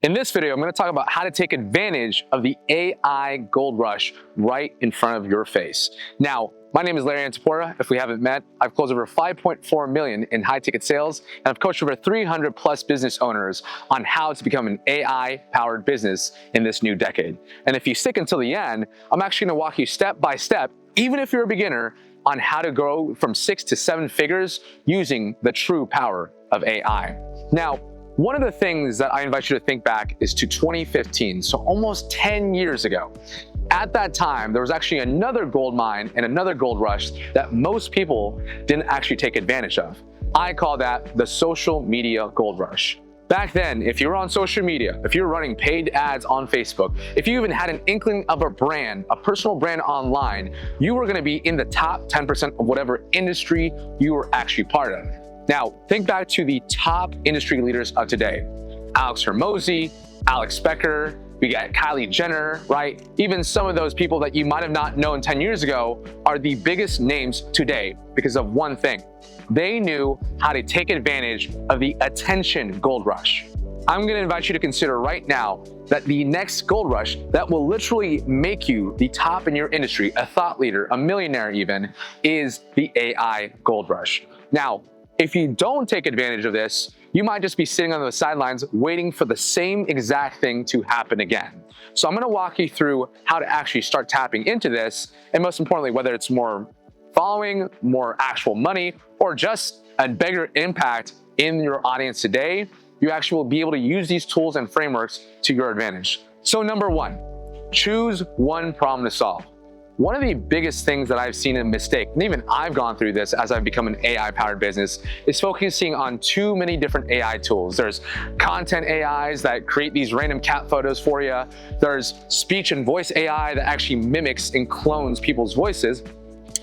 In this video, I'm going to talk about how to take advantage of the AI gold rush right in front of your face. Now, my name is Larry Antipora. If we haven't met, I've closed over 5.4 million in high ticket sales, and I've coached over 300 plus business owners on how to become an AI powered business in this new decade. And if you stick until the end, I'm actually going to walk you step by step, even if you're a beginner, on how to grow from 6 to 7 figures using the true power of AI. Now, one of the things that I invite you to think back is to 2015, so almost 10 years ago. At that time, there was actually another gold mine and another gold rush that most people didn't actually take advantage of. I call that the social media gold rush. Back then, if you were on social media, if you were running paid ads on Facebook, if you even had an inkling of a brand, a personal brand online, you were gonna be in the top 10% of whatever industry you were actually part of. Now, think back to the top industry leaders of today. Alex Hormozi, Alex Becker, we got Kylie Jenner, right? Even some of those people that you might have not known 10 years ago are the biggest names today because of one thing. They knew how to take advantage of the attention gold rush. I'm gonna invite you to consider right now that the next gold rush that will literally make you the top in your industry, a thought leader, a millionaire even, is the AI gold rush. Now, if you don't take advantage of this, you might just be sitting on the sidelines waiting for the same exact thing to happen again. So I'm gonna walk you through how to actually start tapping into this, and most importantly, whether it's more following, more actual money, or just a bigger impact in your audience today, you actually will be able to use these tools and frameworks to your advantage. So number one, choose one problem to solve. One of the biggest things that I've seen a mistake, and even I've gone through this as I've become an AI-powered business, is focusing on too many different AI tools. There's content AIs that create these random cat photos for you. There's speech and voice AI that actually mimics and clones people's voices.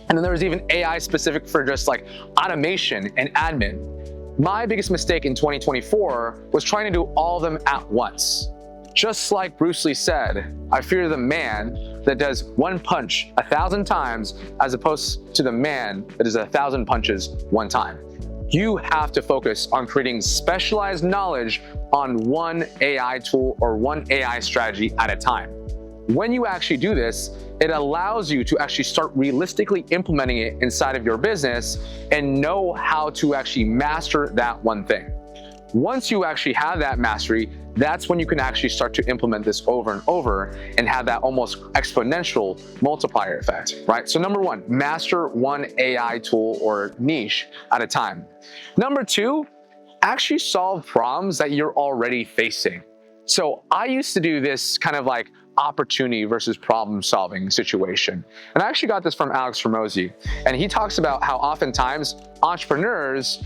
And then there's even AI specific for just like automation and admin. My biggest mistake in 2024 was trying to do all of them at once. Just like Bruce Lee said, I fear the man that does one punch 1,000 times as opposed to the man that does 1,000 punches one time. You have to focus on creating specialized knowledge on one AI tool or one AI strategy at a time. When you actually do this, it allows you to actually start realistically implementing it inside of your business and know how to actually master that one thing. Once you actually have that mastery, that's when you can actually start to implement this over and over and have that almost exponential multiplier effect, right? So number one, master one AI tool or niche at a time. Number two, actually solve problems that you're already facing. So I used to do this kind of like opportunity versus problem solving situation. And I actually got this from Alex Hormozi. And he talks about how oftentimes entrepreneurs,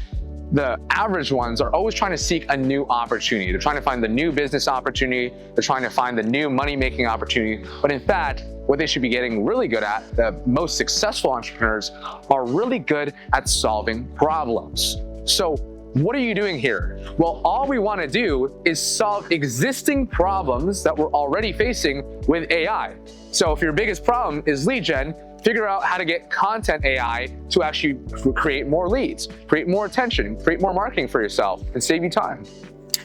the average ones, are always trying to seek a new opportunity. They're trying to find the new business opportunity. They're trying to find the new money-making opportunity. But in fact, what they should be getting really good at, the most successful entrepreneurs are really good at solving problems. So what are you doing here? Well, all we want to do is solve existing problems that we're already facing with AI. So if your biggest problem is lead gen, figure out how to get content AI to actually create more leads, create more attention, create more marketing for yourself, and save you time.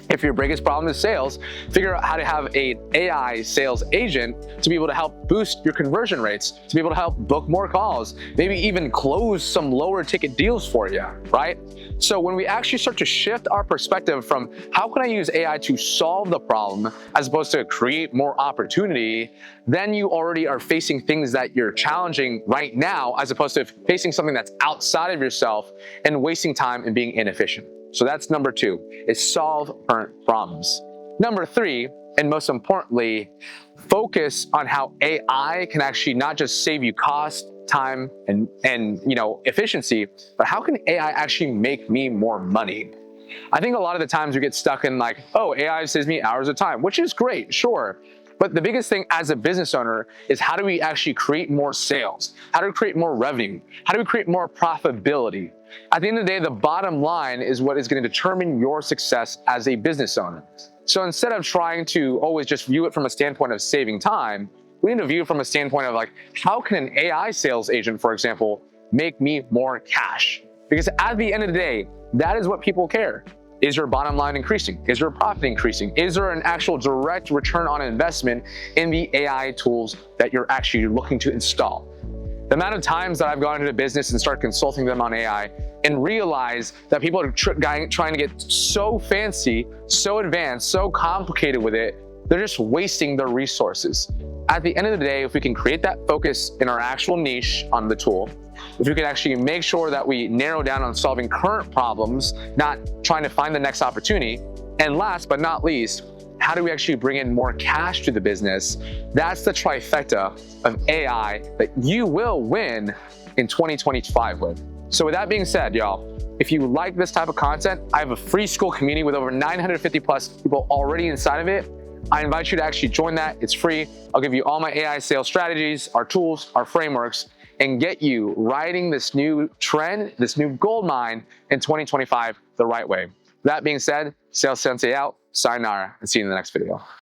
If your biggest problem is sales, figure out how to have an AI sales agent to be able to help boost your conversion rates, to be able to help book more calls, maybe even close some lower ticket deals for you, right? So when we actually start to shift our perspective from how can I use AI to solve the problem as opposed to create more opportunity, then you already are facing things that you're challenging right now as opposed to facing something that's outside of yourself and wasting time and being inefficient. So that's number two, is solve current problems. Number three, and most importantly, focus on how AI can actually not just save you cost, time, and efficiency, but how can AI actually make me more money? I think a lot of the times we get stuck in like, oh, AI saves me hours of time, which is great, sure. But the biggest thing as a business owner is how do we actually create more sales? How do we create more revenue? How do we create more profitability? At the end of the day, the bottom line is what is going to determine your success as a business owner. So instead of trying to always just view it from a standpoint of saving time, we need to view it from a standpoint of like, how can an AI sales agent, for example, make me more cash? Because at the end of the day, that is what people care. Is your bottom line increasing? Is your profit increasing? Is there an actual direct return on investment in the AI tools that you're actually looking to install? The amount of times that I've gone into business and started consulting them on AI and realize that people are trying to get so fancy, so advanced, so complicated with it, they're just wasting their resources. At the end of the day, if we can create that focus in our actual niche on the tool, if we can actually make sure that we narrow down on solving current problems, not trying to find the next opportunity, and last but not least, how do we actually bring in more cash to the business? That's the trifecta of AI that you will win in 2025 with. So with that being said, y'all, if you like this type of content, I have a free school community with over 950 plus people already inside of it. I invite you to actually join that. It's free. I'll give you all my AI sales strategies, our tools, our frameworks, and get you riding this new trend, this new gold mine in 2025 the right way. That being said, Sales Sensei out, sayonara, and see you in the next video.